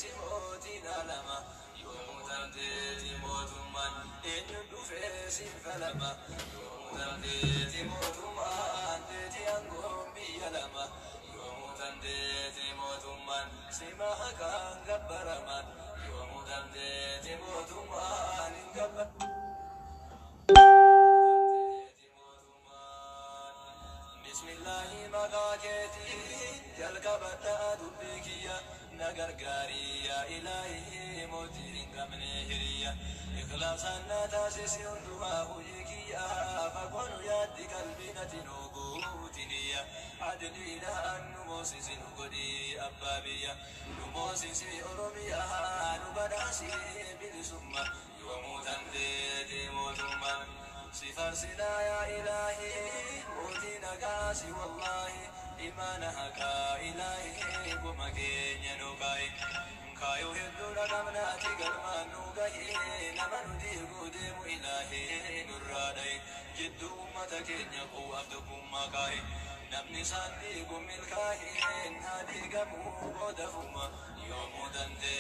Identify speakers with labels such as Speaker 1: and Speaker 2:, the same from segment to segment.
Speaker 1: سموتي نالما يوم تمتي موت من إن دفيس فلما يوم تمتي موت من تتي أنقم بيلما يوم تمتي موت من سماها كان قبر من يوم تمتي موت من قبر بسم الله مقاكتي تلك بدا دبكيا نغرغاري يا إلهي موتين كمني هريا إخلاصا تاسس يندها ويكيا فقل يد قلبي نتنوبوتنيا عدلينا أن نموسس نقدي أبابيا نموسس أرميا نبداسي بالسمة يوموتا ديتي موتما سفرسنا يا إلهي موتنا قاسي والله إيمانك إلهي ومكين ينوكاي كايو هدونا قمناتي قلمان نوكاي نمن ديقو ديمو إلهي نرادي جدو أمتك ينقو أبدكم مكاي نبني صديقو ملكاي هادي قمو بودفما يوم دندي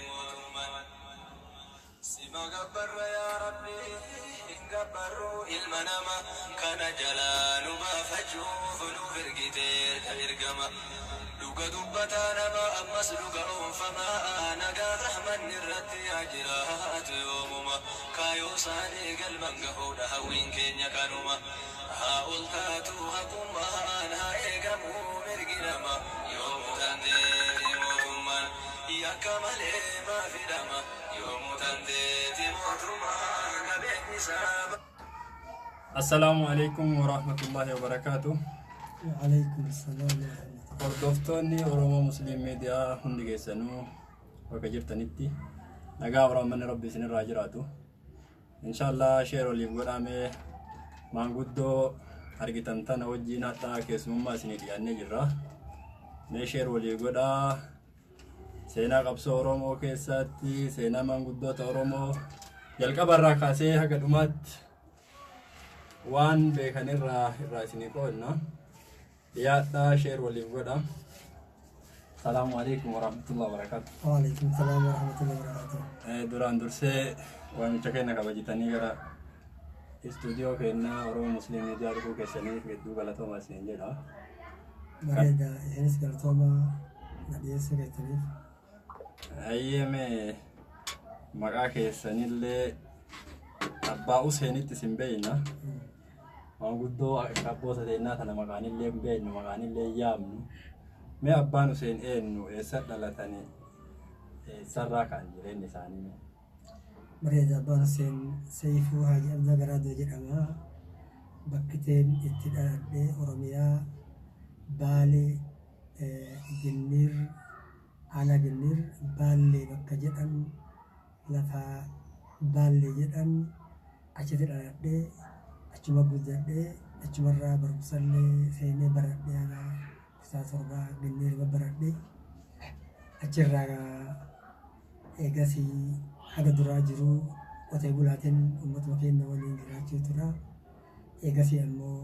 Speaker 1: موتما سما قبر يا ربي قبروا المنامة كان جلال ما فجوه نفرقتي ترقما لوك دبتانا ما أمس لوك فما نقا رحمن الرد يا جرات يومما كايو صاني قلبا قهود هوين كينيا كانوما هاول تاتو هكما نايقمو مرقنما يوم تندي موتما يا كمالي ما في دما يوم تندي موتما
Speaker 2: السلام عليكم ورحمة الله وبركاته.
Speaker 3: وعليكم السلام ورحمة الله.
Speaker 2: Hordoftoonni Oromoo Musliim Miidiyaa hundi keessanuu bakka jirtanitti nagaa waraabmanni Rabbi isinirraa jiraatu. Inshaallah sheer waliif godhamee maanguddoo argitan tana wajjin hatta keessummaa isinii dhiyaannee jirra. Mee sheer waliif godhaa seenaa qabsoo Oromoo keessatti seenaa maanguddoota Oromoo jalqabarraa kaasee haga dhumaatti waan beekanirraa isinii qoodna. Yaadhaa sheer waliif godha. Salaamu alaikum warahmatullahi wabarakatuh.
Speaker 3: وعليكم السلام ورحمة الله وبركاته.
Speaker 2: Duraan dursee waamicha keenya kabajitanii gara istuudiyoo keenya Oromoo Musliim Miidiyaa dhufuu keessaniif hedduu galatoomaa isiniin jedha.
Speaker 3: Bareeda isinis galatoomaa na dhiyeessuu keessaniif.
Speaker 2: Ayyeme maqaa keessanillee Abbaa Huseenitti isin beeyna. Maanguddoo abboota teennaa tana maqaanillee hin beeynu maqaanillee hin yaamnu. Mee Abbaan Huseen eenyu eessa dhalatanii eessarraa ka'an jireenyi isaanii?
Speaker 3: Bareeda Abbaan Huseen Seeyifuu Haji Abdaa Garaadoo jedhama. Bakkiteen itti dhaladhee Oromiyaa Baalee Ginniir Aanaa Ginniir Baallee bakka jedhan lafa Baallee jedhan achitti dhaladhee achuma guddadhee achumarraa barumsallee seenee baradhee aanaa isaa torbaa Ginniir baradhee achirraa eegasii haga duraa jiru qotee bulaatiin uummatuma keenya waliin jiraachuu tura. Eegasii ammoo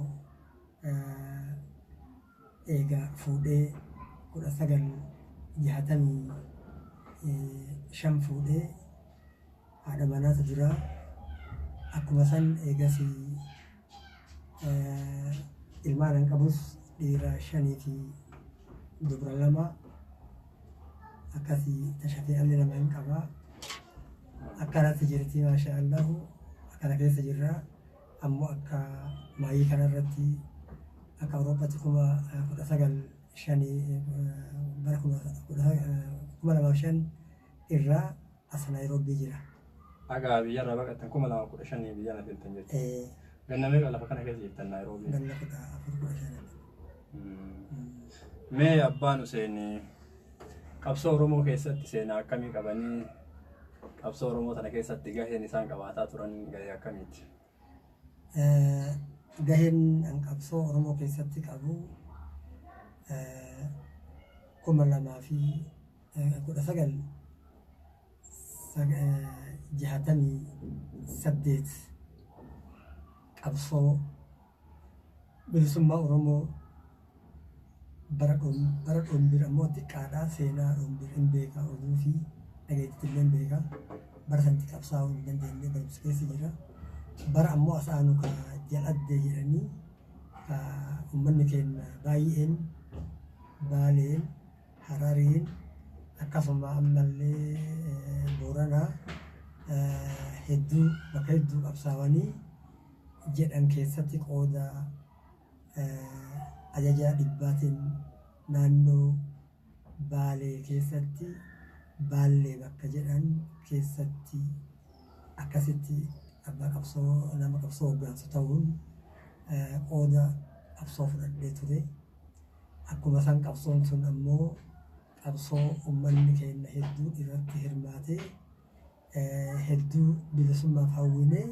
Speaker 3: eega fuudhee 1965 fuudhee haadha manaatu jira. Akkuma san eegasii ilmaan an qabus dhiira 5 fi dubra 2 akkasii tashafee alli lama hin qaba. Akkanatti jirti maasha Allahu akkana keessa jirra. Ammoo akka maayii kanarratti akka Awurooppaatti 2005 irraa as Naayiroobii jira.
Speaker 2: Agaa biyyarraa baqattan 2015 biyya na filtan jechuudha. Ganna meeqa lafa kana keessa jirtan Naayiroobii?
Speaker 3: Ganna 14
Speaker 2: Mee Abbaan Huseen qabsoo Oromoo keessatti seenaa akkamii qabanii qabsoo Oromoo tana keessatti gaheen isaan qabaataa turan gahee akkamiiti?
Speaker 3: Gaheen an qabsoo Oromoo keessatti qabu 1968 qabsoo bilisummaa Oromoo bara dhombir ammoo xiqqaadhaa seenaa dhombir hin beekaa oduu fi santi qabsaa'uu hin dandeenye barumsa keessa jira. Bara ammoo asaanu ka jal'addee jedhanii uummanni keenya baay'een Baaleen, Harariin akkasuma ammallee Booranaa hedduu bakka hedduu qabsaawanii jedhan keessatti qooda ajajaa dhibbaatiin naannoo Baalee keessatti Baallee bakka jedhan keessatti akkasitti abbaa qabsoo nama qabsoo hoggansu ta'uun qooda qabsoo fudhadhee ture. Akkuma san qabsoon sun ammoo qabsoo uummanni keenya hedduu irratti hirmaatee hedduu bilisummaaf hawwinee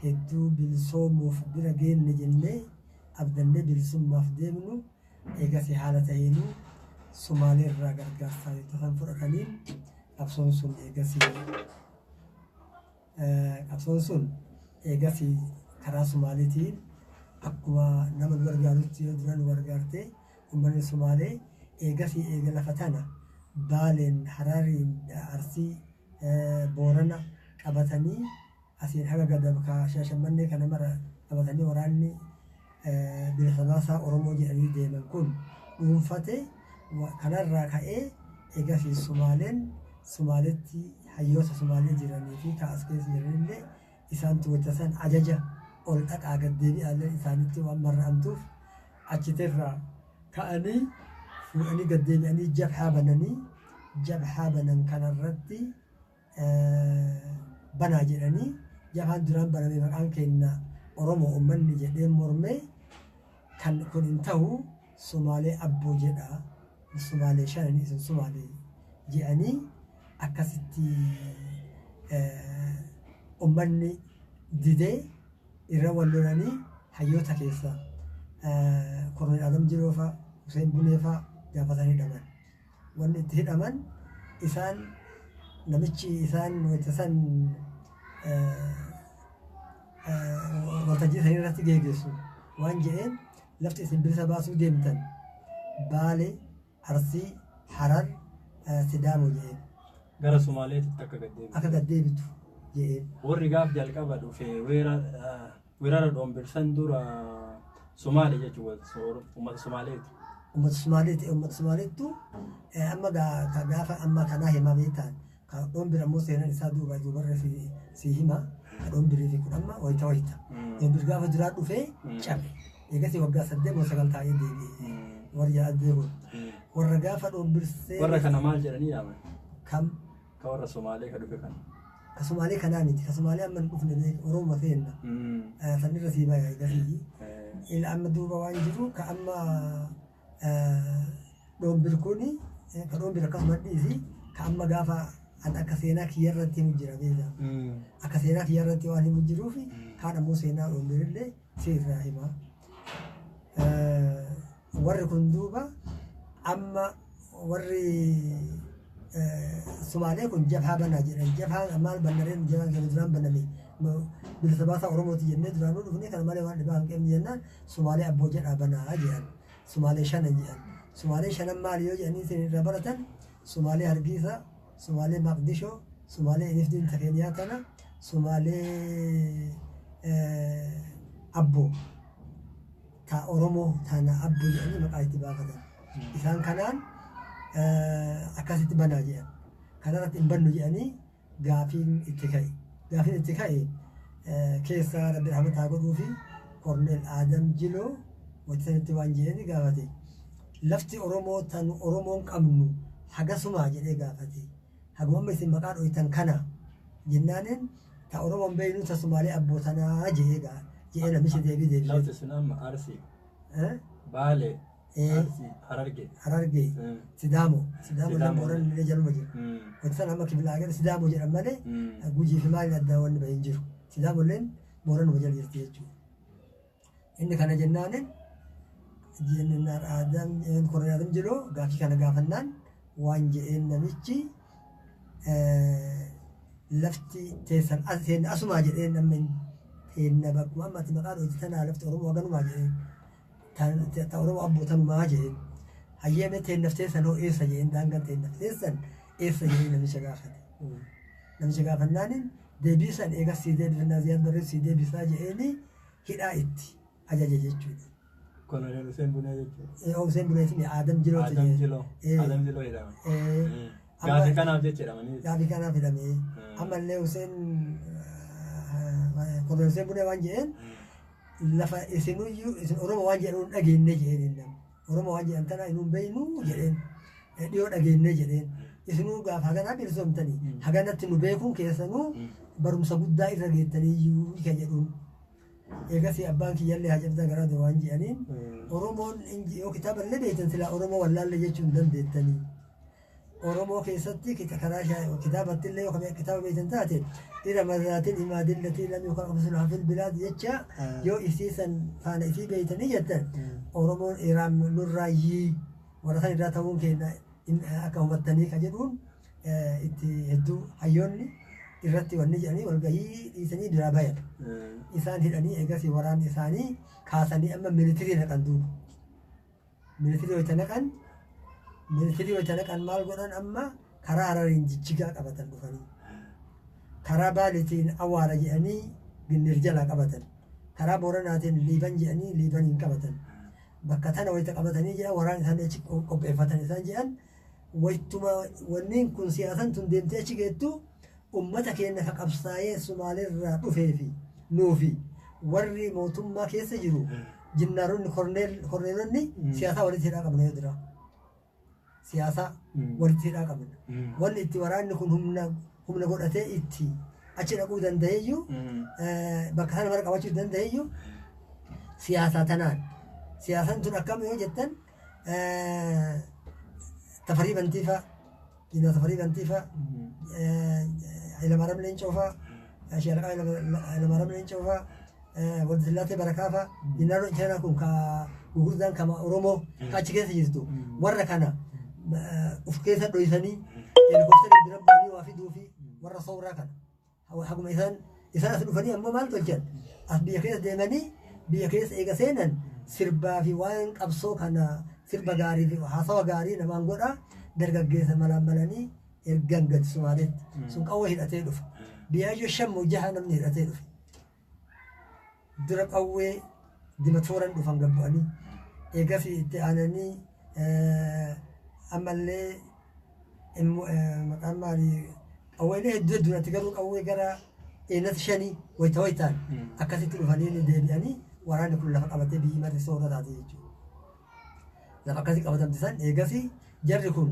Speaker 3: hedduu bilisoomuuf bira geenne jennee abdannee bilisummaaf deemnu eegas haala ta'eenuu Sumaalee irraa gargaarsaa yoo ta'an fudhataniin qabsoon sun eegas karaa Sumaaleetiin akkuma nama nu gargaarutti yoo dura nu gargaarte uummanni Sumaalee eegas eega lafa tana Baaleen, Harariin, Arsii, Boorana qabatanii asiin haga gadabkaa Shaashamannee kana mara qabatanii waraanni bilisa baasaa Oromoo jedhanii deeman kun dhuunfate kanarraa ka'ee eegas Sumaaleetti hayyoota Sumaalee jiranii fi as keessa jiranillee isaantu wajjasan ajaja ol dhaqaa gad deebi'aallee isaanitti waan mar'amtuuf achitirraa ka'anii fuudhanii gad deebi'anii jabhaa banan kanarratti banaa jedhanii jabhaan duraan baname maqaan keenya Oromoo uummanni jedhee mormee kan kun hin ta'u Sumaalee abboo jedha Sumaalee shananii isin Sumaalee jedhanii akkasitti uummanni didee irra wal lolanii hayyoota keessa Korneel Adam Jiroofa Hussein Buneefaa gaafatanii hidhaman. Wanni itti hidhaman isaan namichi isaan wajjasan waltajjii isaanii irratti geggeessu waan jedheen lafti isin bilisa baasuu deemtan Baalee, Arsii, Harar, Sidaamoo jedheen.
Speaker 2: Gara Sumaaleetti
Speaker 3: akka gad deebitu jedheen.
Speaker 2: Warri gaaf jalqaba dhufe weerara dhombirsan dura Sumaalee jechuudha uummata Sumaaleeti.
Speaker 3: Uummata Sumaaleettu amma gaafa amma kanaa himaa beektan kan dhombir ammoo seenan isaa duubarra si hima kan dhombirii fi kun amma wayita. Dhombir gaafa duraa dhufee cabe eegas waggaa 8 taa'ee deebi'ee warri jalaa deebi'u. Warra gaafa dhombirsee
Speaker 2: warra kana maal jedhanii yaaman?
Speaker 3: Kam?
Speaker 2: Ka warra Sumaalee ka dhufe kana.
Speaker 3: Ka Sumaalee kanaa miti. Ka Sumaalee amma hin dhufne Oromoo seenna. Sanirra sii baay'ee eegasii. Ila amma duuba waan jiru ka amma dhombir kuni ka dhombir akkasuma dhiisi ka amma gaafa an akka seenaa kiyyarratti himu jira beeza. Akka seenaa kiyyarratti waan himu jiruufi kaan ammoo seenaa dhombirillee seerraa hima. Warri kun duuba amma warri Sumaalee kun jabhaa banaa jedhan. Jabhaan maal bannareen jabhaan keenya duraan banname bilisa baasaa Oromooti jennee duraanuu dhufne kana malee waan dhibaa hin qabne jennaan Sumaalee abboo jedhaa banaa jedhan. Sumaalee shanan jedhan. Sumaalee shanan maali yoo jedhanii isin irraa baratan Sumaalee Hargeysa, Sumaalee Maqdishoo, Sumaalee Inifdiin Takeenyaa tana, Sumaalee abboo ta Oromoo tana abboo jedhanii maqaa itti baafatan. Isaan kanaan akkasitti banaa jedhan. Kanarratti hin bannu jedhanii gaafiin itti ka'e. Gaafiin itti ka'e keessaa Rabbi Rahmat haa godhuu fi Korneel Adam Jiloo wajjinitti waan jedhanii gaafate. Lafti Oromoo tan Oromoon qabnu hagasumaa jedhee gaafate. Hagumamma isin maqaa dhohitan kana jennaaniin ta Oromoon beeynu ta Sumaalee abbootanaa jedhee namichi deebii.
Speaker 2: Lafti sun amma Arsii, Baalee,
Speaker 3: Harargee, Sidaamoo Booran illee jaluma jiru. Wanti sana amma kibila agar Sidaamoo jedhan malee Gujii fi maaliin addaa wanni bahin jiru. Sidaamoo illeen Booranuma jala jirti jechuudha. Inni kana jennaanin Korneel Adam Jiloo gaafii kana gaafannaan waan jedheen namichi lafti teessan asumaa jedheen namni teenna bakkuma amma ati maqaa dhooti tanaa lafti Oromoo haganumaa jedheen ta Oromoo abbootanumaa jedheen hayyeeme teennaf teessan hoo eessa jedheen daangan teennaf teessan eessa jedheen namicha gaafate. namicha gaafannaanin deebisan eegas sii deebifannaa Ziyaad Barree sii deebisaa jedheeni hidhaa itti ajaja jechuudha.
Speaker 2: Koloneel Hussein Bunee jechuudha.
Speaker 3: Hussein Buneetiin Adam Jilooti.
Speaker 2: Adam Jiloo jedhama. Gaafii kanaaf jecha jedhamanii.
Speaker 3: Gaafii kanaaf jedhamee ammallee Hussein koloneel Hussein Bunee waan jedheen lafa isinuyyuu isin Oromoo waan jedhan dhageenne jedheen namni. Oromoo waan jedhan tana inuun beeynu jedheen dhiyoo dhageenne jedheen. Isinuu gaafa haganaa bilisoomtanii haganatti nu beekuun keessanuu barumsa guddaa irra geettaniiyyuu kan jedhuun. Eegas abbaan kiyyallee hajabda garaa waan jedhaniin Oromoon yoo kitaaba illee beektan silaa Oromoo wallaalle jechuun dandeettanii. Oromoo keessatti karaa kitaabatti illee yookaan kitaaba beektan taate dhiira marraatiin imaadillatii lamii yookaan qabsuun hafil bilaad jecha yoo isiisan faana isii beektanii jettan Oromoon iraan nurraayyii warra san irraa ta'uun keenya akka hubattanii ka jedhuun itti hedduu hayyoonni irratti wanni jedhanii walgahii dhiisanii biraa bayan. Isaan hidhanii eegas waraan isaanii kaasanii amma militirii naqan duuba. Militirii wayita naqan maal godhan amma karaa Harariin Jijjigaa qabatan dhufanii. Karaa Baalitiin Awaara jedhanii Ginnir jalaa qabatan. Karaa Booranaatiin Liiban jedhanii Liibaniin qabatan. Bakka tana wayita qabatanii jedhan waraan isaanii achi qopheeffatan isaan jedhan wayituma wanniin kun siyaasan tun deemtee achi geettu ummata keenya ka qabsaa'ee Sumaalirraa dhufeefi nuufi warri mootummaa keessa jiru jinnaaronni korneelonni siyaasaa walitti hidhaa qabna yoo jira. Siyaasaa walitti hidhaa qabna. Wanni itti waraanni kun humna godhatee itti achi dhaquu danda'eeyyuu bakka sana mara qabachuu danda'eeyyuu siyaasaa tanaan. Siyaasan tun akkam yoo jettan Tafarii Bantiifaa, Diinaa Tafarii Bantiifaa, Hayilamaariyaam Leencoofaa, Shaaraqaa Hayilamaariyaam Leencoofaa, Walda Sillaasee Barakaafaa, Diinaaroo Inchaanaa kun ka gurguddaan kama Oromoo ka achi keessa jirtu warra kana uf keessa dhoysanii heelikooftarii bira bu'anii waa fiduu fi warra sooraa kana haguma isaan as dhufanii ammoo maal tolchan as biyya keessa deemanii biyya keessa eega seenan sirbaa fi waan qabsoo kana sirba gaarii fi haasawa gaarii namaan godha dargaggeessa malanii ergan gadi Sumaaleetti sun qawwee hidhatee dhufa. Biyyaayyo 5 namni hidhatee dhufe. Dura qawwee Dimatooran dhufan gabba'anii eegas itti aananii ammallee maqaan maalii qawweelee hedduu hedduudhaatti garuu qawwee gara 5 waytaan akkasitti dhufanii deebi'anii waraanni kun lafa qabatee biyyi mati soora taate jechuudha. Lafa akkasii qabatamte san eegasii jarri kun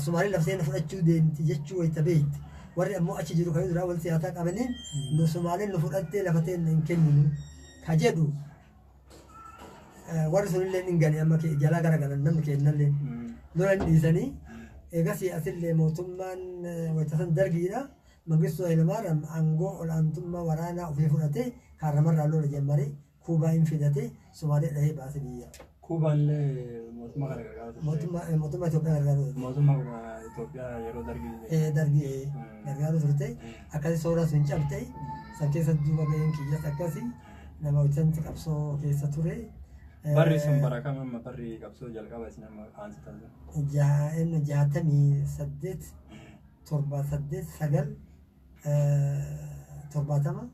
Speaker 3: Sumaalee lafseen fudhachuu deemti jechuu wayita beekti. Warri ammoo achi jiru kan duraa wal siyaasaa qabaniin nu Sumaaleen nu fudhattee lafateen hin kenninu ka jedhu warri sunillee hin gane amma jalaa garagalan namni kennallee lolan dhiisanii eegasii asillee mootummaan wayita san dargiidha. Mangistuu Hayilamaariyaam aangoo olaantummaa waraanaa ofii fudhatee kaarramarraa lola jammaree Kuubaa hin fidate Sumaalee dhahee baase biyya.
Speaker 2: Kuubaallee mootummaa gargaaru.
Speaker 3: Mootummaa Itoophiyaa gargaaru.
Speaker 2: Mootummaa Itoophiyaa yeroo dargii.
Speaker 3: Gargaaru turte akkasii sooraan sun cabte san keessa duuba gaheen kiyyas akkasii nama hojjanti qabsoo keessa ture.
Speaker 2: Barri sun bara kam amma barri qabsoo jalqaba isin amma aansitan sun?
Speaker 3: 68 78 9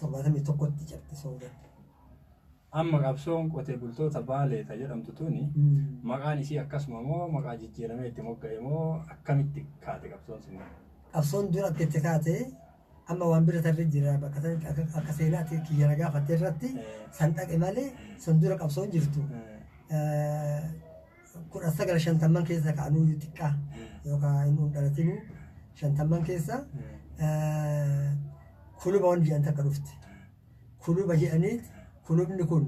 Speaker 3: 71tti cabte sooraan.
Speaker 2: Amma qabsoon qotee bultoota Baalee jedhamtu tuni maqaan isii akkasuma moo maqaa jijjiiramee itti mogga'e moo akkamitti kaate qabsoon sun?
Speaker 3: Qabsoon dura itti kaate amma waan bira tarree jira bakka akka seenaatti kiyyana gaafatte irratti san dhaqe malee san dura qabsoon jirtu 1950 keessa ka'anuu xiqqaa yookaan inni dhalatinu 50 keessa kuluba waan jedhan takka dhufte. Kuluba jedhaniit kulubni kun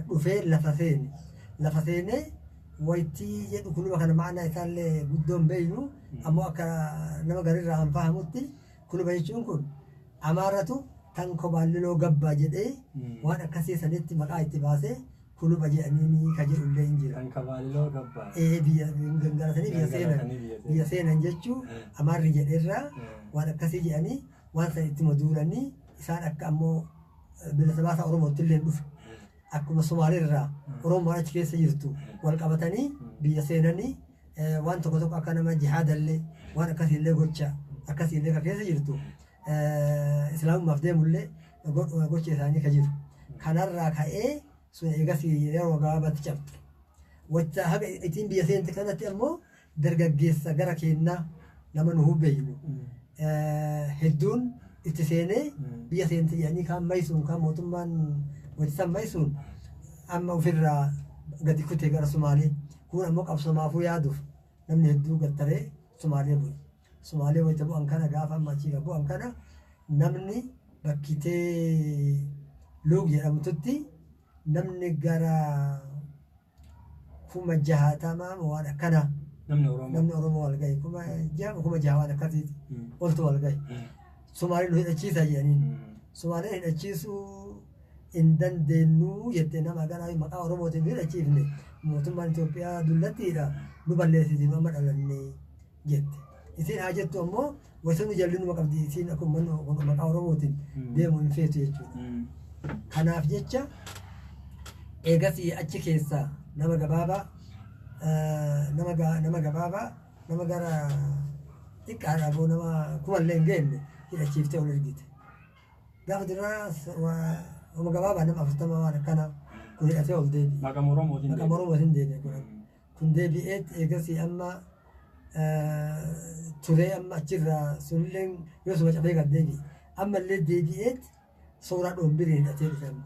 Speaker 3: dhufee lafa seenee waytii jedhu kuluba kana ma'anaa isaallee guddoon beeynu ammoo akka nama garirraa an fahamutti kuluba jechuun kun Amaaratu tan Kobaalliloo Gabbaa jedhee waan akkasii sanitti maqaa itti baasee kuluba jedhanii ka jedhullee hin jira.
Speaker 2: Tan Kobaalliloo Gabbaa.
Speaker 3: Biyya gangalatanii biyya seenan jechuu Amaarri jedheerraa waan akkasii jedhanii waan san itti maduulanii isaan akka ammoo bilisa baasaa Oromootti illee dhufe akkuma Somaaliirraa Oromoo achi keessa jirtu wal qabatanii biyya seenanii waan tokko akka nama jihaadallee waan akkasiillee gocha akkasiillee ka keessa jirtu islaamummaaf deemullee gocha isaanii ka jiru. Kanarraa ka'ee sun eegas yeroo gabaabaatti cabxe. Wacca haga ittiin biyya seente kanatti ammoo dargaggeessa gara kennaa nama nu hubbeeynu. Hedduun itti seenee biyya seente jedhanii kaan maysuun kaan mootummaan wajjisan maysuun amma ofirraa gadi kutee gara Sumaalee. Kun ammoo qabsoomaafuu yaaduuf namni hedduu gattaree Sumaalee bu'e. Sumaalee wayita bu'an kana gaafa amma achii bu'an kana namni bakkitee Luug jedhamtutti namni gara 60,000 waan akkana namni Oromoo wal gahe 6,000 waan akkasiiti oltu wal gahe. Sumaaleen nu hidhachiisa jedhaniin. Sumaaleen hidhachiisuu hin dandeenyu jettee nama ganaa maqaa Oromootiin hidhachiifne mootummaan Itoophiyaa dullattiidha nu balleessitiin amma dhalannee jette. Isin haa jettu ammoo wayita nu jalli numa qabdi isin akkuma maqaa Oromootiin deemu hin feetu jechuudha. Kanaaf jecha eegasii achi keessaa nama gabaabaa nama gara xiqqaadhaa boo nama kumallee hin geenne hidhachiiftee ol ergite. Gaafa duraa nama gabaabaa nama 40 waan akkana kun hidhatee ol deebi'e. Maqama Oromootiin deebi'e kun deebi'eet eegasii amma turee amma achirraa sunillee yoo suma cabee gad deebi'e. Ammallee deebi'eet suuraa dhoombirii hidhatee dhufe amma.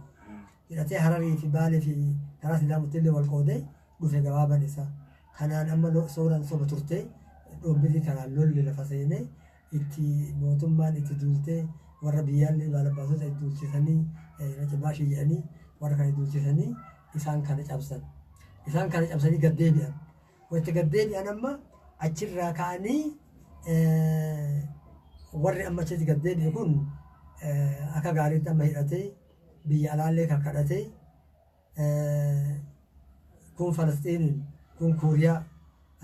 Speaker 3: Hidhatee Hararii fi Baalee fi karaa Sidaamutti illee wal qoodee dhufe gabaaban isaa. Kanaan amma suuraan soba turtee dhoombirii kanaan lolli lafa seenee itti mootummaan itti duultee warra biyyaallee baalabbaasota itti duulchisanii baashii jedhanii warra kana duulchisanii isaan kana cabsan. Isaan kana cabsanii gad deebi'an. Wayita gad deebi'an amma achirraa ka'anii warri amma achitti gad deebi'e kun akka gaariitti amma hidhatee biyya alaallee kan kadhatee kun Falastiiniin kun Kuuriyaa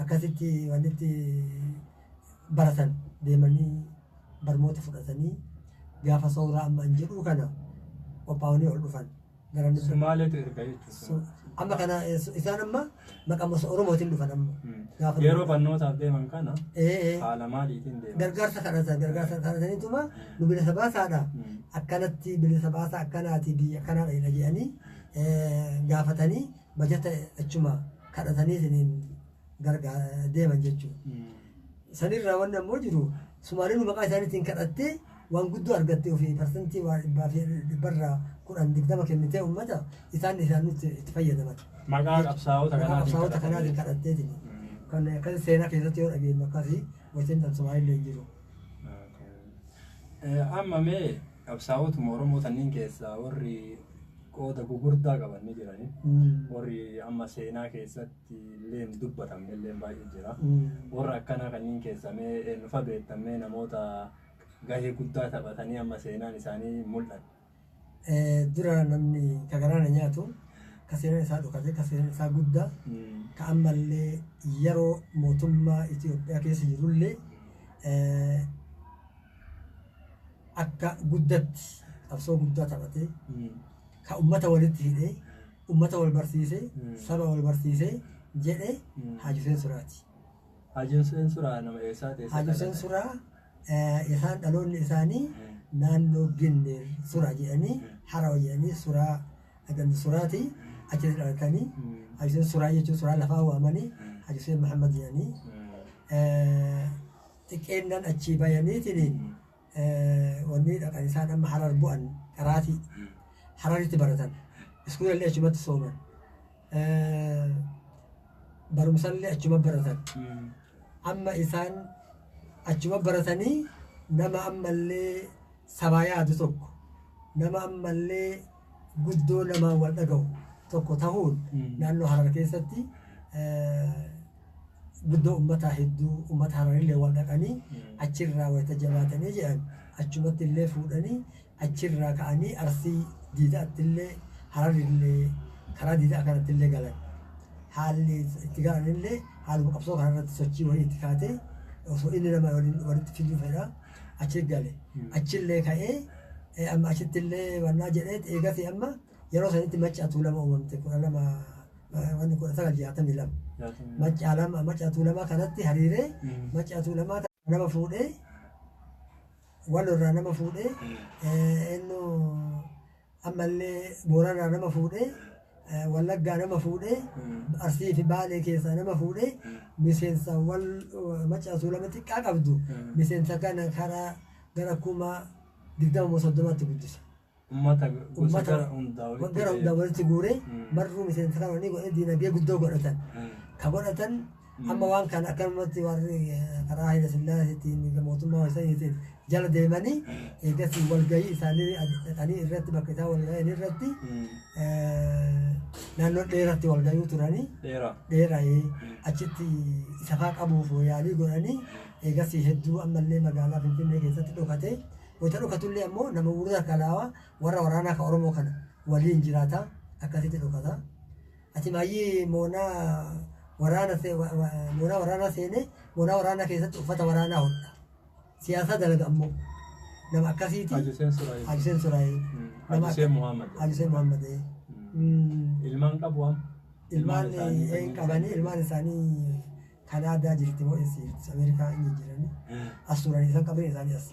Speaker 3: akkasitti wanti baratan deemanii barmoota fudhatanii gaafa sooraa amma hin jedhu kana qophaa'anii ol dhufan.
Speaker 2: Somaaleetu erga jechuudha.
Speaker 3: Amma kana isaan amma maqama Oromootiin dhufan amma.
Speaker 2: Yeroo fannootaaf deeman kana haala maaliitiin deeman?
Speaker 3: Gargaarsa kadhataniituma nu bilisa baasaadha. Akkanatti bilisa baasaa akkanaati biyya akkanaadha jedhanii gaafatanii bajata achuma kadhatanii deeman jechuudha. Sanirraa wanni ammoo jiru Sumaaleen maqaa isaaniitiin kadhattee waan guddoo argattee ofii parsantii waan 10-20 kennitee uummata isaan nutti itti fayyadaman.
Speaker 2: Maqaa qabsaa'ota
Speaker 3: kanaatiin kadhatteetiin. Kan akkasii seenaa keessatti yoo dhageenyu akkasii wantoonni tan Sumaaleen hin jiru.
Speaker 2: Amma mee qabsaa'otuma Oromoo sanniin keessaa warri qooda gugurdaa qaban ni jirani. Warri amma seenaa keessatti illee dubbatamne illee baay'ee jira. Warra akkanaa kanniin keessaa mee nufa beektamee namoota gahee guddaa taphatanii amma seenaan isaanii mul'atu.
Speaker 3: Dura namni kagaraana nyaatu ka seenaan isaa dhokate ka seenaan isaa guddaa ka ammallee yeroo mootummaa Itoophiyaa keessa jirullee akka guddatti qabsoo guddaa taphatee ka ummata walitti hidhee ummata wal barsiisee saba wal barsiisee jedhee Haji Hussein Suraati.
Speaker 2: Haji Hussein Suraa nama eessaati?
Speaker 3: Haji Hussein Suraa isaan dhaloonni isaanii naannoo Gindeer Suraa jedhanii Harawa jedhanii Suraa agan Suraati achitti dhalatanii Haji Hussein Suraa jechuun Suraa lafaa waamanii Haji Hussein Muhammad jedhanii xiqqeennan achii bayaniitiin wanni dhaqan isaan amma Harar bu'an qaraatii Hararitti baratan iskuulallee achumatti sooman barumsallee achuma baratan amma isaan achuma baratanii nama ammallee sabaa yaadu tokko nama ammallee guddoo namaan wal dhagahu tokko ta'uun naannoo Harar keessatti guddoo ummataa hedduu ummata Hararillee wal dhaqanii achirraa wayita jabaatanii jedhan achumatti illee fuudhanii achirraa ka'anii Arsii diidaatti illee Hararillee karaa diidaa kanatti illee galan. Haalli itti galan illee haaluma qabsoo kanarratti sochii wayii itti kaatee osoo inni nama walitti fiduu fedha achi gale. Achillee ka'ee amma achitti illee wannaa jedhee eegasii amma yeroo sanitti macaatuu lama uumamte 1962. Macaatuu lama kanatti hariiree macaatuu lama nama fuudhee walirraa nama fuudhee innu ammallee Booranaa nama fuudhee Wallaggaa nama fuudhee Arsii fi Baalee keessaa nama fuudhee miseensa wal Macaasuu lama xiqqaa qabdu miseensa kana karaa gara 20-30 guddisa. Ummata hundaa walitti guuree marruu miseensa kana ni godhee diinagdee guddoo godhatan. Ka godhatan amma waan kana akkanumatti warri karaa Haayile Sillaaseetiin mootummaa isaaniitiin jala deemanii eegas walgahii isaanii dhaqanii irratti bakka isaan walgahii irratti naannoo dheeratti walgahii turanii dheeraa achitti isa faa qabuuf yaalii godhanii eegas hedduu ammallee magaalaa Finfinnee keessatti dhokatee wanta dhokatullee ammoo nama Wuraa Kalaawaa warra waraanaa ka Oromoo kana waliin jiraata akkasitti dhokata. Ati maayyii moonaa waraanaa seenee moonaa waraanaa keessatti uffata waraanaa hodha. Siyaasa dalaga ammoo nama akkasiiti. Hajuseen Suraayee. Hajuseen Muhammad.
Speaker 2: Ilmaan qabu am.
Speaker 3: Ilmaan qabanii ilmaan isaanii Kanaadaa jirti moo Ameerikaa inni jiranii as turanii isaan qaban isaanii as.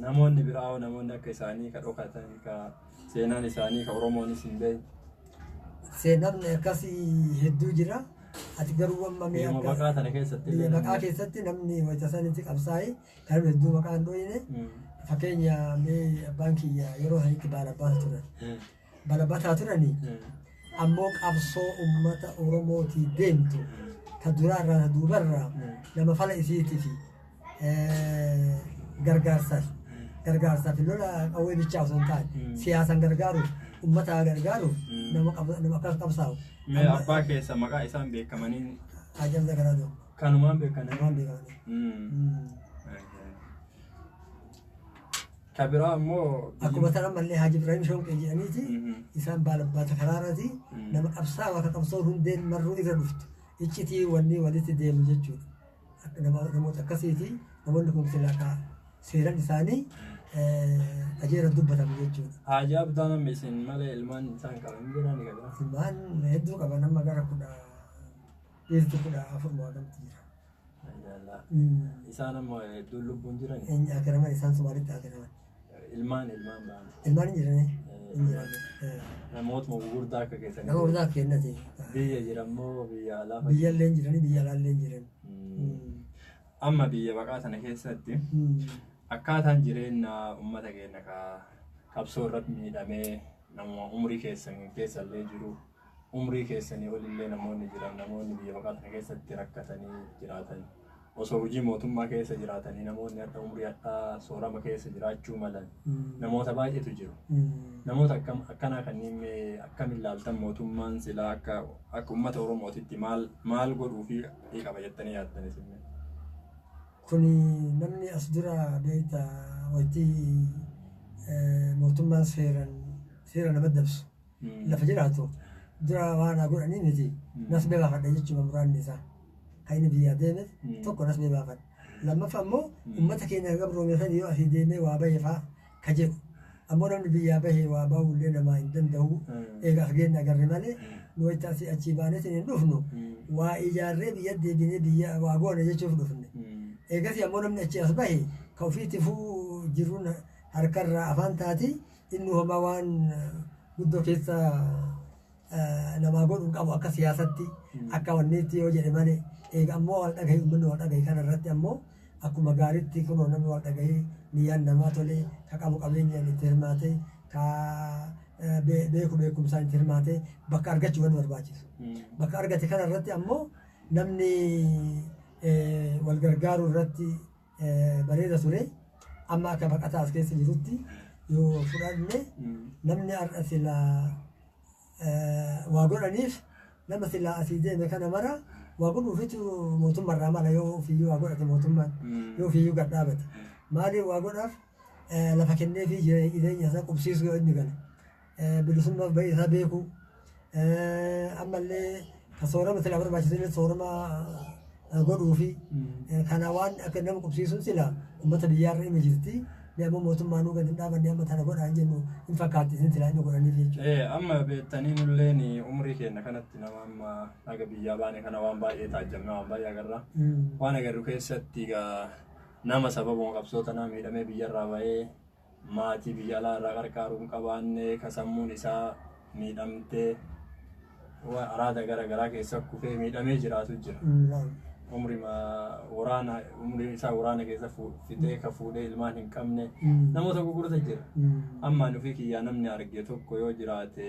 Speaker 2: Namoonni biraa namoonni akka isaanii ka dhokatan ka seenaan isaanii ka Oromoonis hin beeku.
Speaker 3: Seenaan akkasii hedduu jira. Ati garuu amma mee
Speaker 2: akka maqaa tana keessatti
Speaker 3: maqaa keessatti namni wayita sanitti qabsaa'ee kan hedduu maqaa hin dhoyine fakkeenya mee abbaan kiyya yeroo sanitti baalabbaataa turan. Baalabbaataa turanii ammoo qabsoo uummata Oromootii deemtu ta duraarraa ta duubarraa nama fala isiitii fi gargaarsaaf lola qawwee bichaa osoo hin taane siyaasaan gargaaruuf ummata gargaaruuf nama akkas qabsaa'u.
Speaker 2: Mee abbaa keessa maqaa isaan beekamanii
Speaker 3: Haajam Zagaraadoo.
Speaker 2: Kanumaan beekanii.
Speaker 3: Kanumaan beekamanii.
Speaker 2: Ka biraa ammoo
Speaker 3: akkuma sana mallee Haaji Ibrahim Shonqee jedhaniiti isaan baalabbaata karaarati nama qabsaa'u akka qabsoo hundeen marruu irra dhuftu iccitii wanni walitti deemu jechuudha. Namoota akkasiiti namoonni kun silaa seeran isaanii qajeera dubbatamu jechuudha.
Speaker 2: Haaji Abdaan amma isin malee ilmaan isaan qaban jirani qabaa?
Speaker 3: Ilmaan hedduu qaban nama gara 14 gamti jira.
Speaker 2: Isaan ammoo hedduu lubbuun jirani?
Speaker 3: Akiraman isaan Somaalitti akiraman.
Speaker 2: Ilmaan ba'an?
Speaker 3: Ilmaan hin jirani.
Speaker 2: Namoota gurguddaa akka keessanii?
Speaker 3: Nama gurguddaa akka kennate.
Speaker 2: Biyya jirammoo biyya alaa?
Speaker 3: Biyya illee hin jirani biyya alaa illee hin jiran.
Speaker 2: Amma biyya baqaa sana keessatti akkaataan jireenya uummata keenya qabsoo irratti miidhamee nama umrii keessallee jiru umrii keessanii olillee namoonni jiran namoonni biyya baqaa sana keessatti rakkatanii jiraatan osoo hojii mootummaa keessa jiraatanii namoonni akka umrii akka soorama keessa jiraachuu malan namoota baay'eetu jiru. Namoota akkanaa kanneen akkamiin ilaaltan mootummaan silaa akka uummata Oromootitti maal godhuu fi qaba jettanii yaaddan isin?
Speaker 3: Kuni namni as dura beekta wanti mootummaan seera nama dabsu lafa jiraatu dura waan godhanii miti nas beebaafadha jechuudha muraanni isaa kan inni biyyaa deeme tokko nas beebaafadha. Lammaffaa ammoo uummata keenya gabroomsan yoo asii deemee waa bahee fa'aa ka jedhu ammoo namni biyyaa bahee waa bahuullee namaa hin danda'u eegaa fageenya agarre malee nu wayita asii achii baaneetiin hin dhufnu waa ijaarree biyya deebinee biyya waa goone jechuuf dhufne. Eegas ammoo namni achi as bahe ka ofiitifuu jiruun harkarraa afaan taati inni homaa waan guddoo keessa namaa godhuun qabu akka siyaasatti akka wanniitti yoo jedhe malee eega ammoo wal dhagahee uummanni wal dhagahee kanarratti ammoo akkuma gaariitti kunoo namni wal dhagahee niyyaan namaa tolee ka qabu qabeenyaan itti hirmaatee ka beekumsaan itti hirmaatee bakka argachuu waan barbaachisu. Bakka argate kanarratti ammoo namni wal gargaaruu irratti bareeda ture amma akka baqataa as keessa jirutti yoo fudhanne namni har'a silaa waa godhaniif nama silaa asii deeme kana mara waa godhuufitu mootummaarraa mala yoo ofiiyyuu waa godhate mootummaan yoo ofiiyyuu gad dhaabate maaliif waa godhaaf lafa kennee fi jireenya isaa qubsiisuu yoo inni gala bilisummaaf bahee isaa beeku ammallee ka soorama silaa barbaachisan soorama godhuu fi kana waan akka nama qubsiisuun sila uummata biyyaarra ima jirti amma mootummaan gadi hin dhaabanne amma tana godhaa hin jennu hin fakkaatti isin silaa inni godhaniif jechuudha.
Speaker 2: Amma beektanii nulleen umrii keenya kanatti nama amma haga biyyaa baane kana waan baay'ee taajjabna waan baay'ee agarra waan agarru keessatti nama sababuma qabsoo tanaa miidhamee biyyarraa bahee maatii biyya alaa irraa qarqaaruun qabaanne ka sammuun isaa miidhamtee araada garaagaraa keessa kufee miidhamee jiraatu jira. Umrii isaa waraana keessa fixee ka fuudhee ilmaan hin qabne namoota gurgurata jira. Ammaan ofii kiyyaa namni arge tokko yoo jiraate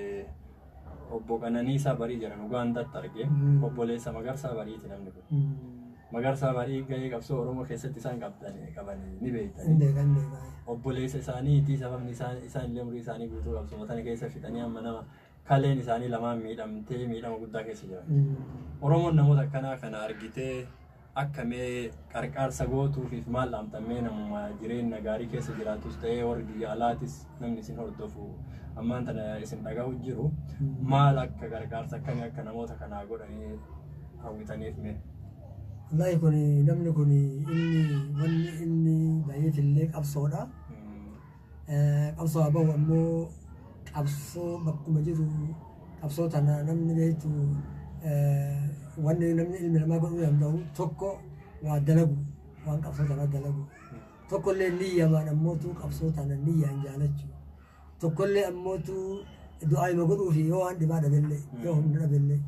Speaker 2: obbo Qananiisaa Barii jedhan Ugaandaatti arge. Obboleessa Magarsaa Bariiti namni kun. Magarsaa Barii gahee qabsoo Oromoo keessatti isaan qabanii ni beektani. Obboleessa isaaniitii sababni isaan illee umurii isaanii guutuu qabsoo tana keessa fixanii amma nama kaleen isaanii lamaan miidhamtee miidhama guddaa keessa jiran. Oromoon namoota akkanaa kana argitee akkamee qarqaarsa gootuufiif maal dhaamtamee namuma jireenya gaarii keessa jiraatus ta'ee warri biyya alaatis namni isin hordofu ammaan tana isin dhagahu jiru maal akka qarqaarsa akkamii akka namoota kanaa godhanii hawwitaniif mee?
Speaker 3: Wallahi kun namni kun wanni inni baay'eetillee qabsoodha. Qabsoo haa bahu ammoo qabsoo bakkuma jiru qabsoo tana namni beektu wanni namni ilmi namaa godhuu danda'u tokko waa dalagu waan qabsoo tana dalagu tokkollee niyyamaan ammootu qabsoo tana niyyaan jaalachuu tokkollee ammootu du'aa ima godhuufi yoo waan dhibaa dhabellee yoo humna dhabellee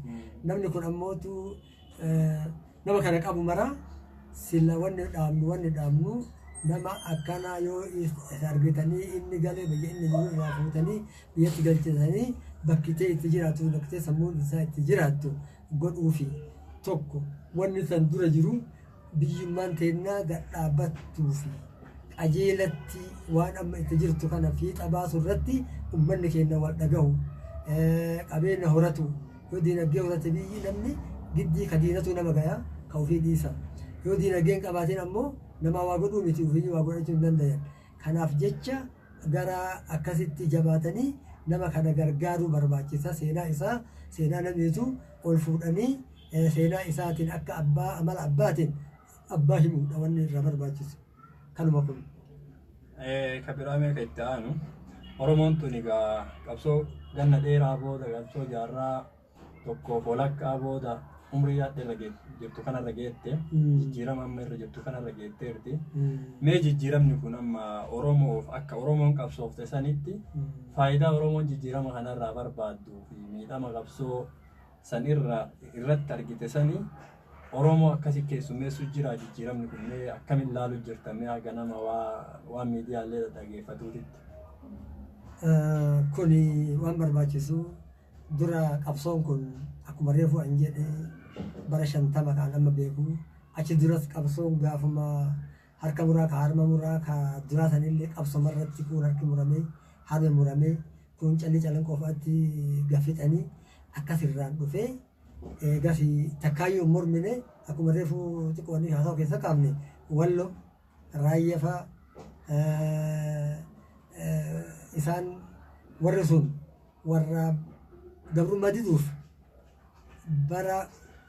Speaker 3: namni kun ammootu nama kana qabu mara silla wanni dhaabnu nama akkana yoo isa argitanii inni galee biyya inni jiru irraa fuutanii biyyatti galchisanii bakkitee itti jiraatu bakkitee sammuun isaa itti jiraattu godhuufi tokko wanni san dura jiru biyyummaan teennaa gadhaabattuufi qajeelatti waan amma itti jirtu kana fiixa baasu irratti ummanni keenya wal dhagahu qabeenya horatu yoo diinagdee horate biyyi namni giddii kadiinatu nama gayaa ka ofii dhiisa yoo diinagdeen qabaateen ammoo nama waa godhuu miti ofii waa godhachuu hin dandayan. Kanaaf jecha gara akkasitti jabaatanii nama kana gargaaruu barbaachisa. Seenaa namiitu ol fuudhanii seenaa isaatiin akka abbaa amala abbaatiin abbaa himuudha wanni irra barbaachisu. Kanuma kun.
Speaker 2: Kabiraamee ka itti aanu Oromoon tun egaa qabsoo ganna dheeraa booda qabsoo jaarraa tokkoof walakkaa booda umrii irra jirtu kanarra geette jijjiirama amma irra jirtu kanarra geetteerti. Mee jijjiiramni kun amma Oromoof akka Oromoon qabsoofte sanitti faayidaa Oromoon jijjiirama kanarraa barbaaddu fi miidhama qabsoo san irratti argite sanii Oromoo akkasi keessummeessu jira jijjiiramni kun mee akkamiin ilaaluu jirta mee haga nama waan miidiyaalee dhaggeeffatuutitti?
Speaker 3: Kuni waan barbaachisu dura qabsoon kun akkuma reefu an jedhe bara 50 kan amma beeku achi duras qabsoon gaafuma harka muraa ka harma muraa ka duraa sanillee qabsoma irratti kun harki muramee harmi muramee kun calli calan qofaatti gafixanii akkasirraan dhufee gasi takkaayyuu mormine akkuma reefu xiqqoonni haasawu keessa qaabne wallo raayyafa isaan warri sun warra gabrummaa diduuf bara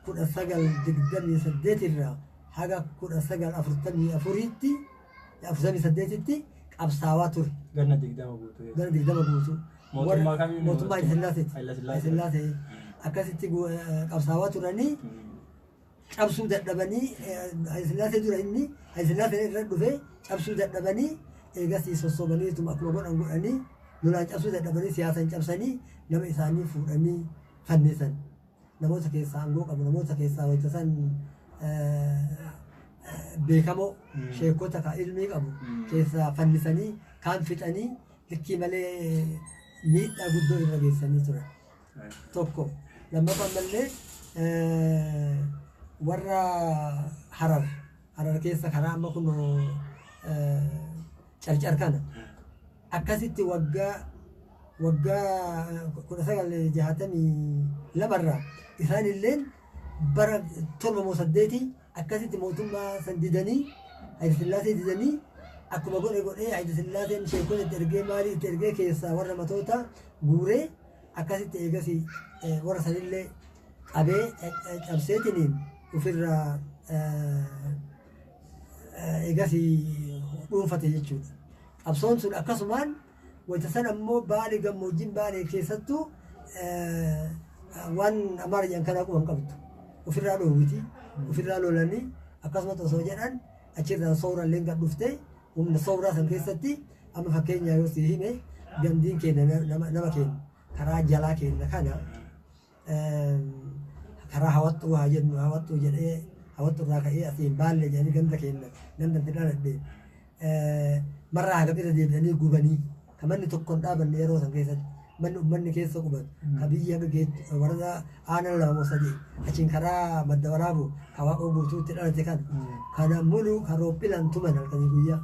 Speaker 3: 1928 irraa haga 1948tti qabsaawaa ture.
Speaker 2: Ganna 20
Speaker 3: guutuu. Mootummaa Hayilasillaasee akkasitti qabsaawaa turanii cabsuu dadhabanii Hayilasillaasee dura inni Hayilasillaasee irra dhufee cabsuu dadhabanii eegasii sossobaniituma akkuma godhanii lolaan cabsuu dadhabanii siyaasaan cabsanii nama isaanii fuudhanii fannisan. Namoota keessaa aangoo qabu namoota keessaa wayitasan beekamoo sheekota ka ilmii qabu keessaa fannisanii kaan fixanii likkii malee miidhaa guddoo irra geessanii turan. Tokko lammaffaan mallee warra harar keessa karaa amma kun carcar kana akkasitti waggaa 1962 irraa isaan illeen bara 7 akkasitti mootummaa san didanii Hayilasillaasee didanii akkuma godhee Hayilasillaaseen sheekota itti ergee maalii itti ergee keessaa warra matoota guuree akkasitti eegasii warra sanillee qabee cabseetiniin ofirraa eegasii dhuunfate jechuudha. Qabsoon sun akkasumaan wayita san ammoo baalee gammoojjiin baalee keessattuu waan amaariyaan kanaa quban qabdu ofirraa dhoowwiti ofirraa lolanii akkasumas osoo jedhan achirraan soora illee gad dhuftee humna sooraa san keessatti amma fakkeenyaa yoo si hime gandiin keenya nama keenya karaa jalaa keenya kana karaa hawattuu haa jennu hawattuu jedhee hawattuu irraa ka'ee asiin baalle jedhanii ganda keenya ganda itti dhaladhe marraa hagam irra deebi'anii gubanii kan manni tokko hin dhaabanne yeroo san keessatti manni ummanni keessa qubatu ka biyya warra aanan lama sadii achiin karaa madda waraabu ka waaqoo guutuutti dhalate kana mulu ka roophilaan tuman halkanii guyyaa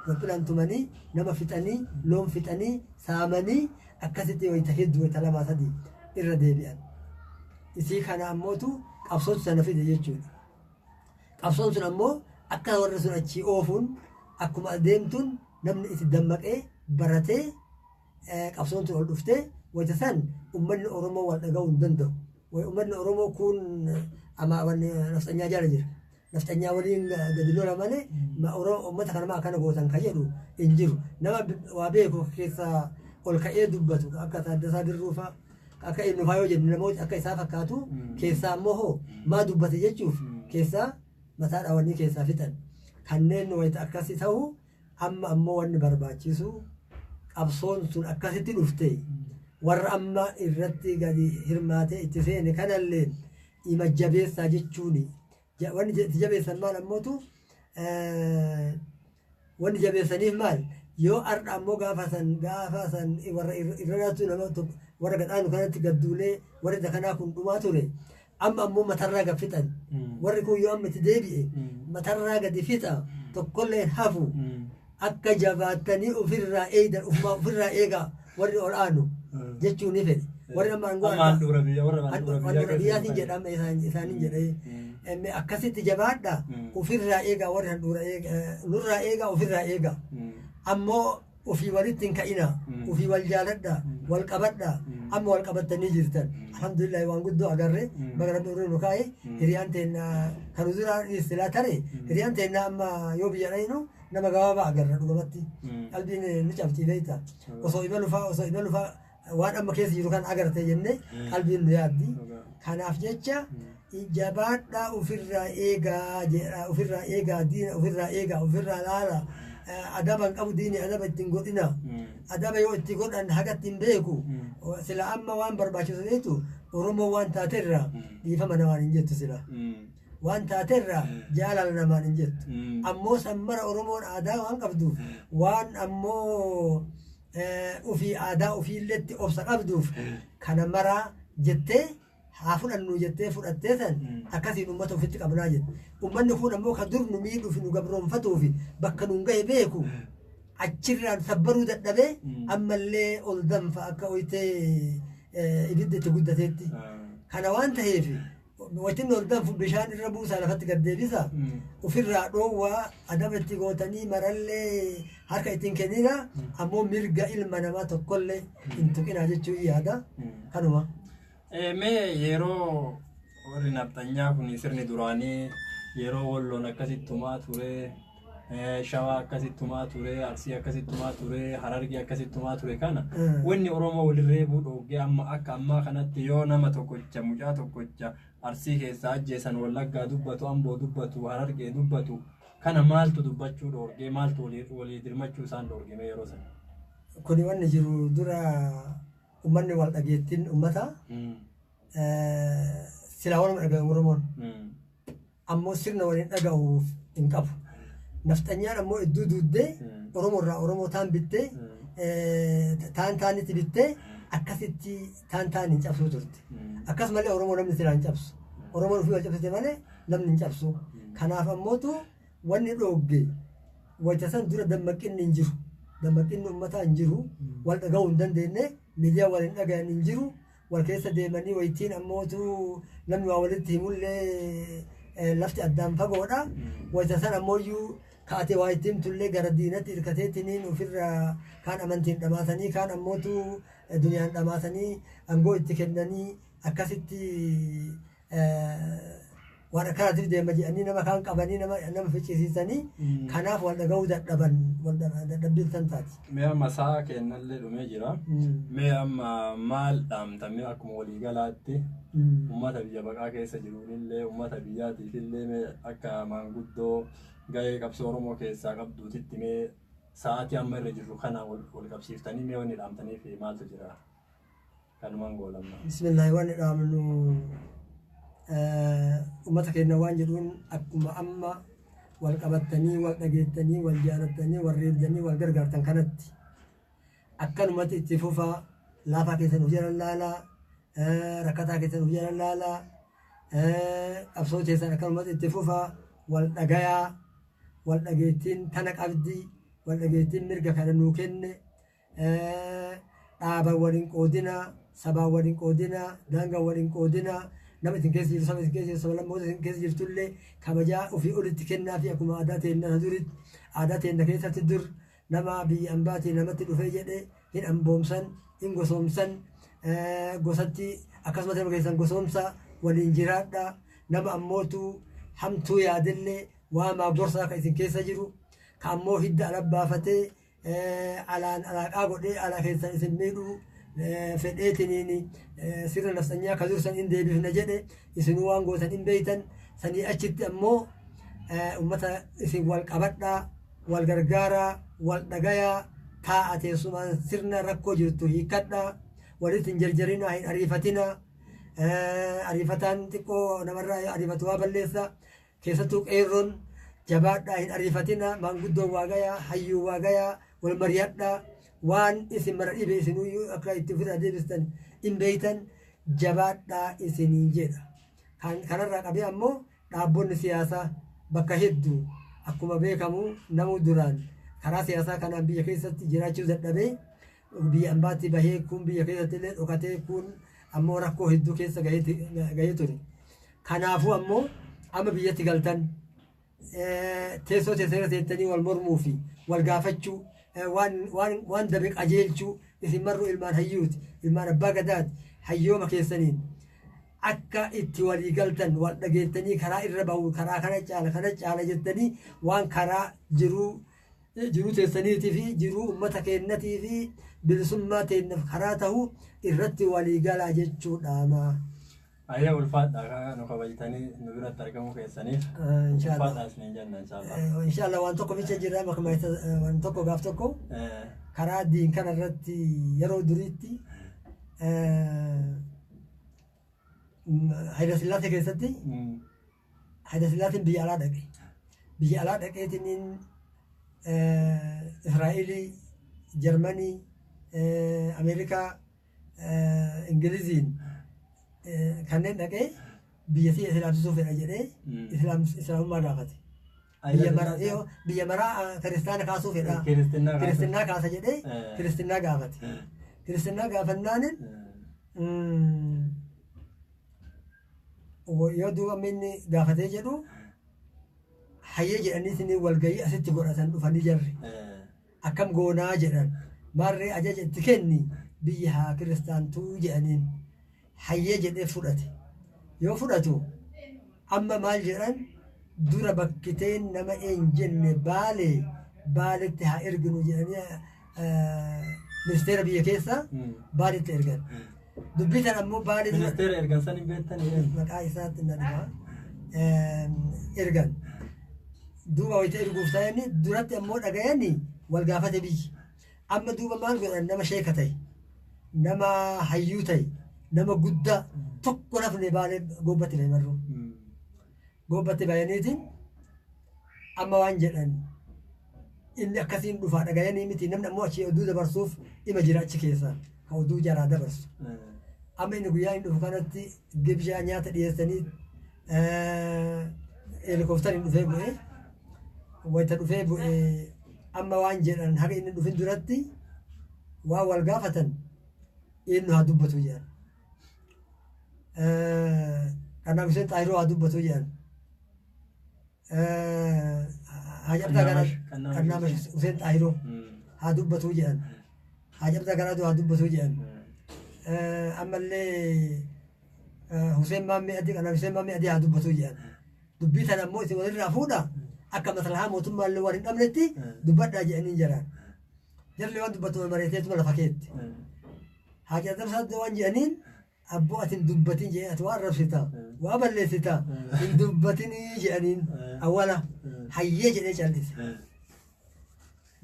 Speaker 3: roophilaan tumanii nama fixanii loon fixanii saamanii akkasitti wayita hedduu wayita lamaa sadii irra deebi'an isii kana ammootu qabsoon sana fide jechuudha qabsoon sun ammoo akka warri sun achii oofuun akkuma adeemtuun namni itti dammaqee baratee qabsoon tun ol dhuftee wayita san ummanni Oromoo wal dhaga'uu hin danda'u. Ummanni Oromoo kun nafxanyaa jala jira. Nafxanyaa waliin gadi lola malee uummata kana akkana gootan kan jedhu hin jiru. Nama waa beeku keessaa ol ka'ee dubbatu akka Taaddasaa Birruufaa akka Eenyufaa yoo jennu namooti akka isaa fakkaatu keessaa ammoo hoo maa dubbate jechuuf keessaa mataa dhaawanii keessaa fixan. Kanneen wayita akkasii ta'u amma ammoo wanni barbaachisu qabsoon sun akkasitti dhufte warra amma irratti gadi hirmaatee itti seene kanallee ima jabeessaa jechuuni wanni itti jabeessan maal ammootu wanni jabeessaniif maal yoo ardha ammoo gaafa san warra irranaatu nama tokko warra gadhaanu kanatti gadduulee warri dakanaa kun dhumaa ture amma ammoo matarraa gad fixan warri kun yoo amma itti deebi'e matarraa gadi fixa tokkollee hafu akka jabaattanii ofirraa eegdan ofirraa eegaa warri ol aanu jechuun ni fedhe warri amma aangoo biyyaatiin jedhama isaaniin jedhee akkasitti jabaadha ofirraa eegaa warri nurraa eegaa ofirraa eegaa ammoo ofii walitti hin ka'ina ofii wal jaaladha wal qabadha amma wal qabattanii jirtan alhamdulillah waan guddoo agarre magara duruu nu kaa'e hiriyaan teenna kan uzuraa silaa tare hiriyaan teenna amma yoo biyya dhaynu nama gabaabaa agarra dhugumatti qalbiin ni cabxii beekta osoo ima lufaa waan amma keessa jiru kan agarte jenne qalbiin nu yaaddi kanaaf jecha jabaadhaa ofirraa eegaa diina ofirraa eegaa ofirraa laala adaba qabu diini adaba ittiin godhina adaba yoo itti godhan haga ittiin beeku sila amma waan barbaachisu jechu Oromoo waan taaterra dhiifama namaan hin jettu sila waan taaterra jaalala namaan hin jettu ammoo sammara Oromoon aadaa waan qabduuf waan ammoo ofii aadaa ofiilletti obsa qabduuf kana maraa jettee haa fudhannu jettee fudhattee san akkasiin uummata ofitti qabnaa jette uummanni kun ammoo kan dur nu miidhuuf nu gabroonfatuuf bakka nuun gahe beeku achirraan sabbaruu dadhabee ammallee ol danfa akka oyitee ibidda itti guddateetti kana waan ta'eef wajjin ol danfu bishaan irra buusaa lafatti gad deebisa ofirraa dhoowwaa adaba itti gootanii marallee harka ittiin kennina ammoo mirga ilma namaa tokkollee hin tuqinaa jechuu yaada kanuma.
Speaker 2: Mee yeroo warri nafxanyaa kun sirni duraanii yeroo walloon akkasittumaa ture shawaa akkasittumaa ture arsii akkasittumaa ture harargee akkasittumaa ture kana wanni Oromoo walirree buudhoogee amma akka ammaa kanatti yoo nama tokkocha mucaa tokkocha arsii keessaa ajjeesan wallaggaa dubbatu amboo dubbatu harargee dubbatu kana maaltu dubbachuu dhoorgee maaltu walii dirmachuu isaan dhoorgee yeroo sana.
Speaker 3: Kuni wanni jiru dura ummanni wal dhageettiin ummata silaa waluma dhagahu Oromoon ammoo sirna waliin dhagahuuf hin qabu nafxanyaan ammoo iddoo duuddee Oromoorraa Oromoo taan bittee taanitti bittee akkasitti taan hin cabsuu turte akkasumallee Oromoo namni silaa hin cabsu Oromoon ofii wal cabsite malee namni hin cabsu kanaaf ammootu wanni dhoogge wayita san dura dammaqinni hin jiru dammaqinni ummataa hin jiru wal dhagahuu hin dandeenye miidiyaa wal hin dhagahan hin jiru wal keessa deemanii wayitiin ammootu namni waa walitti himullee lafti addaan fagoodha wayita san ammooyyuu kaatee waa ittiin tullee gara diinatti hirkateetiniin ofirraa kaan amantiin dhamaasanii kaan ammootu duniyaan dhamaasanii aangoo itti kennanii akkasitti waan akkanaatiif deema jedhanii nama kaan qabanii nama ficcisiisanii kanaaf wal dhaga'uu dadhaban wal dadhabbiiltan taati.
Speaker 2: Mee amma sa'a kennallee dhumee jira. Mee amma maal dhaamtamee akkuma waliigalaatti uummata biyya baqaa keessa jiruunillee uummata biyyaatiifillee mee akka maanguddoo gahee qabsoo Oromoo keessaa qabduutitti mee sa'aatii amma irra jirru kana wal qabsiiftanii mee wanni dhaamtaniif maaltu jira? Kanumaan goolamna.
Speaker 3: Bismillaahi wanni dhaamnu ummata keenya waan jedhuun akkuma amma wal qabattanii wal dhageettanii wal jaalattanii wal reebdanii wal gargaartan kanatti akkanumatti itti fufaa laafaa keessan hojii lallaalaa rakkataa keessan hojii lallaalaa qabsoo keessan akkanumatti itti fufaa wal dhagayaa wal dhageettiin tana qabdii wal dhageettiin mirga kana nuu kenne dhaaba waliin qoodinaa sabaa waliin qoodinaa daangaa waliin qoodinaa nama isin keessa jiru saba isin keessa jiru saba lammoota isin keessa jirtullee kabajaa ofii olitti kennaa fi akkuma aadaa teennaa duritti aadaa teenna keessatti dur nama biyya ambaatii namatti dhufee jedhee hin amboomsan hin gosoomsan gosatti akkasumas nama keessan gosoomsa waliin jiraadha nama ammootu hamtuu yaadillee waamaa gorsaa kan isin keessa jiru ka ammoo hidda ala baafatee alaan alaaqaa godhee alaa keessan isin miidhuu fedheetiniin sirna nafsanyaa ka dursan hin deebifna jedhe isinuu waan gootan hin beeytan sanii achitti ammoo ummata isin wal qabadhaa wal gargaaraa wal dhagayaa taa'a teessumaan sirna rakkoo jirtu hiikadhaa walitti hin jarjarinaa hin ariifatinaa ariifataan xiqqoo namarraa ariifatu waa balleessa keessattuu qeerroon jabaadhaa hin ariifatinaa maanguddoon waagayaa hayyuu waagayaa wal mari'adhaa waan isin mara dhibe isinuu akka itti ofirraa deebistan hin beeytan jabaadhaa isiniin jedha. Kanarraa qabee ammoo dhaabbonni siyaasaa bakka hedduu akkuma beekamu namuu duraan karaa siyaasaa kanaan biyya keessatti jiraachuu dadhabee biyya ambaatti bahee kun biyya keessatti illee dhokatee kun ammoo rakkoo hedduu keessa gahee ture. Kanaafuu ammoo amma biyyatti galtan teessoo teessoo teettanii wal mormuu fi wal gaafachuu waan dabe qajeelchuu isin marru ilmaan hayyuuti ilmaan abbaa gadaati hayyooma keessaniin akka itti walii galtan wal dhageettanii karaa irra bahu karaa kana caala jettanii waan karaa jiruu teessaniitii fi jiruu ummata keenyatii fi bilisummaa teenyaaf karaa ta'u irratti walii galaa jechuudha.
Speaker 2: Ayyaa ulfaadhaa nu kabajtanii nu biratti argamuu keessaniif ulfaadhaa isiniin jenna inshaallah.
Speaker 3: Inshaallah waan tokko bicha jira waan tokko gaaf tokko karaa diin kana irratti yeroo duriitti Hayila Sillaasee keessatti Hayila Sillaaseen biyya alaa dhaqe. Biyya alaa dhaqeetiin Israa'eelii, Jarmanii, Ameerikaa, Ingiliziin kanneen dhaqee biyya siya islaamsisuu fedha jedhee islaamummaa gaafate. Biyya maraa kiristaana kaasuu fedha. Kiristinnaa kaasa jedhee kiristinnaa gaafate. Kiristinnaa gaafannaanin yoo duuba inni gaafatee jedhu hayyee jedhanii walgayii asitti godhatan dhufanii jarri. Akkam goonaa jedhan maarree ajaja itti kenni biyya haa kiristaantuu jedhaniin. Hayyee jedhee fudhate yoo fudhatu amma maal jedhan dura bakkiteen nama een jenne baaletti haa erginu jedhanii ministeera biyya keessa baaletti ergan dubbitan ammoo baaletti
Speaker 2: ministeera ergan san hin beektanii
Speaker 3: maqaa isaatti na dhuma ergan duuba wayita erguuf ta'anii duratti ammoo dhagayanii wal gaafate biyyi amma duuba maal godhan nama sheeka ta'e nama hayyuu ta'e nama guddaa tokko nafne baalee gobbatti bahe marru. Gobbatti bahaniitiin amma waan jedhan inni akkasiin dhufaa dhagayanii miti namni ammoo achii oduu dabarsuuf dhima jira achi keessa kan oduu jaraa dabarsu. Amma inni guyyaa inni dhufu kanatti gibshaa nyaata dhiyeessanii helikooftariin dhufee bu'ee wayita dhufee bu'ee amma waan jedhan haga inni dhufin duratti waan wal gaafatan eenyu haa dubbatu jedhan. Karena Hussein Tahiroo haa dubbatu jedhan. Hajabdaa gara karena Hussein Tahiroo haa dubbatu jedhan. Hajabdaa garaatu haa dubbatu jedhan. Ammallee Hussein Maammee Adii karena Hussein Maammee Adii haa dubbatu jedhan. dubbii tana ammoo isin walirraa fuudha akka maslahaa mootummaallee waan hin dhabnetti dubbadhaa jedhanii jiraan jarri waan dubbatu mareeteetuma lafa keetti haajaa darsaatti waan jedhaniin abboo atin dubbatin jedhee ati waan rabsita waan balleessita hin dubbatinii jedhaniin awwala hayyee jedhee callise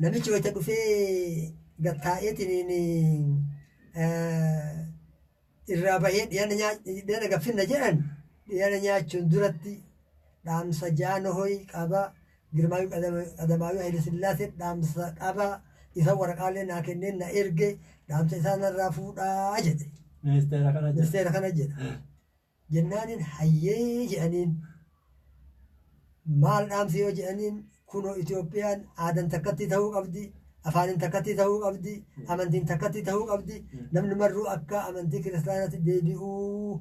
Speaker 3: namichi wayita dhufee gattaa'eetiin irraa bahee dhiyaana gaffinna jedhan dhiyaana nyaachuun duratti dhaamsa jaanohoy qaba girmaayuu qadamaayuu hayila sillaasee dhaamsa qaba isa waraqaalee naa kenneen na erge dhaamsa isaanirraa fuudhaa jedhe ministeera kana jedha jennaanin hayyee jedhaniin maal dhaamsi yoo jedhaniin kunoo Itoophiyaan aadan takkatti ta'uu qabdi afaanin takkatti ta'uu qabdi amantiin takkatti ta'uu qabdi namni marruu akka amantii kiristaanaatti deebi'uu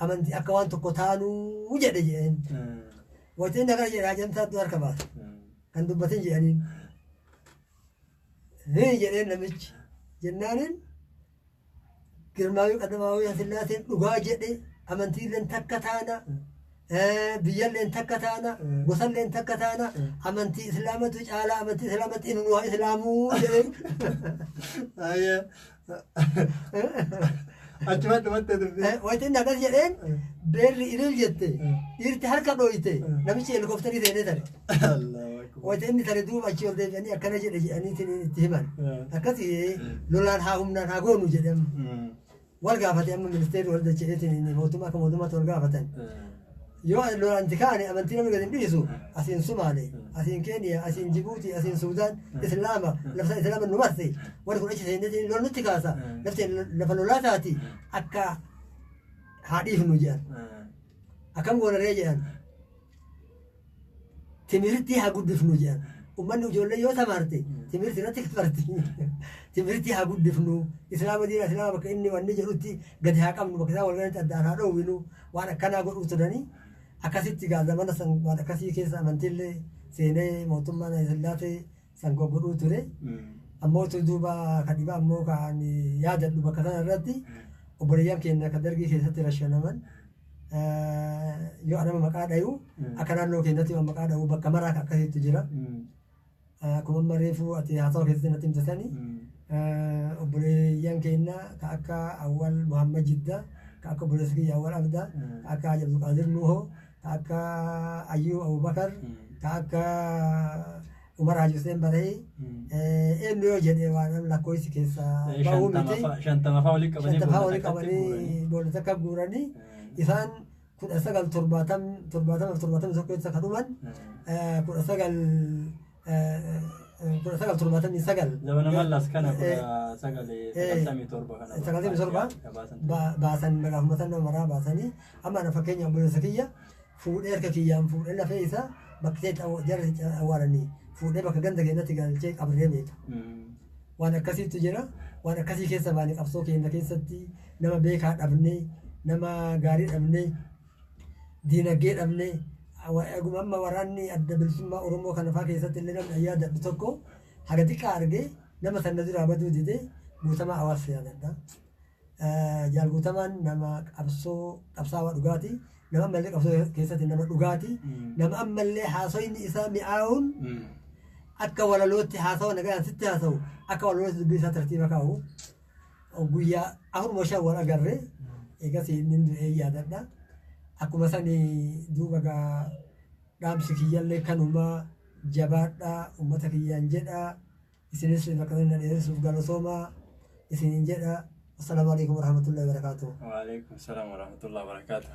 Speaker 3: amantii akka waan tokko taanuu jedhe jedheen watiin nagar jedha ajamsaattu harka baasa kan dubbatin jedhaniin jedheen namichi jennaanin girmaayuu qadamaayuu sillaaseen dhugaa jedhe amantiileen takka taana biyyalleen takka taana gosalleen takka taana amantii islaamatu caalaa amantii islaamatti inni islaamuu jedheen
Speaker 2: achuma dhumatte dubbii
Speaker 3: wayitiin nagas jedheen beerri ilil jette dhiirti harka dhooyte namichi helikopterii seenee tare wayitiin inni tare duuba achi ol deebi'anii akkana jedhe jedhaniitiin itti himan akkasi lolaan haa humnaan haa goonu jedhem wal gaafate amma ministeerri wal dacha'eetiin mootummaa akka mootummaatti wal gaafatan yoo lolaan tikaane amantii namni gad hin dhiisu asiin Sumaalee asiin Keeniyaa asiin Jibuutii asiin Suudaan islaama lafsa islaama nu marse warri kun achi seeneetiin loon nutti kaasa lafteen lafa lolaa taati akka haa dhiifnu jedhan akkam goonaree jedhan timirtii haa guddifnu jedhan ummanni ijoollee yoo tamaarte timirtii irratti kafarti timirtii haa guddifnu islaama diina islaama bakka inni wanni jedhutti gadi haa qabnu bakka isaan walgalatti addaan haa dhoowwinu waan akkanaa godhuu turanii akkasitti gaazamana san waan akkasii keessa amantiillee seenee mootummaan Hayilasillaasee san godhuu ture ammoo duuba kadhiba ammoo kan yaadadhu bakka sana irratti obboleeyyan keenya kan dargii keessatti rashanaman yoo anama maqaa dhayu akka naannoo keenyatti maqaa dhayu bakka maraa akkasitti jira akkuma mareefu ati haasawa keessatti natti himtasanii obboleeyyan keenya ka akka Awwal Muhammad Jidda ka akka obboleessa kiyya Awwal Abda ka akka Haji Abdulqaadir Nuho ka akka Ayyuu Abubakar ka akka Umar Haji Hussein Barahee eenyu yoo jedhee waan lakkoofsi keessaa bahuu miti
Speaker 2: shantama fa'aa waliin
Speaker 3: qabanii boolla takka guuranii isaan 1970 keessa kan dhuman 1979
Speaker 2: Zaman mallas kana sagalee
Speaker 3: 97 baasan magaafumatan nama maraa baasanii amma na fakkeenya obboleessa kiyya fuudhee harka kiyyaan fuudhee lafee isaa bakkee jarri awwaalanii fuudhee bakka ganda keenyatti galchee qabree beeka waan akkasiitu jira waan akkasii keessa baane qabsoo keenya keessatti nama beekaa dhabnee nama gaarii dhabnee diinagdee dhabnee amma waraanni adda bilisummaa Oromoo kana fa'aa keessatti illee namni yaadadhu tokko haga xiqqaa argee nama sanna duraa baduu didee guutamaa hawaasa yaadadha. Jaalguutamaan nama qabsaawaa dhugaati. Nama ammallee qabsoo keessatti nama dhugaati. Nama ammallee haasoyni isaa mi'aawuun akka walalootti haasawa nagaan sitti haasawu akka walalootti dubbii isaa tartiiba kaa'u guyyaa afur shan wal agarree eegas inni du'ee yaadadha. Akkuma sanii duuba gaa dhaamsi kiyyallee kanuma jabaadhaa uummata kiyyaan jedhaa isinis bakka inni dheeressuuf galatoomaa isiniin jedha. Assalaamu alaikum warahmatullahi wabarakatuh.
Speaker 2: Wa alaikum salaam warahmatullahi wabarakatuh.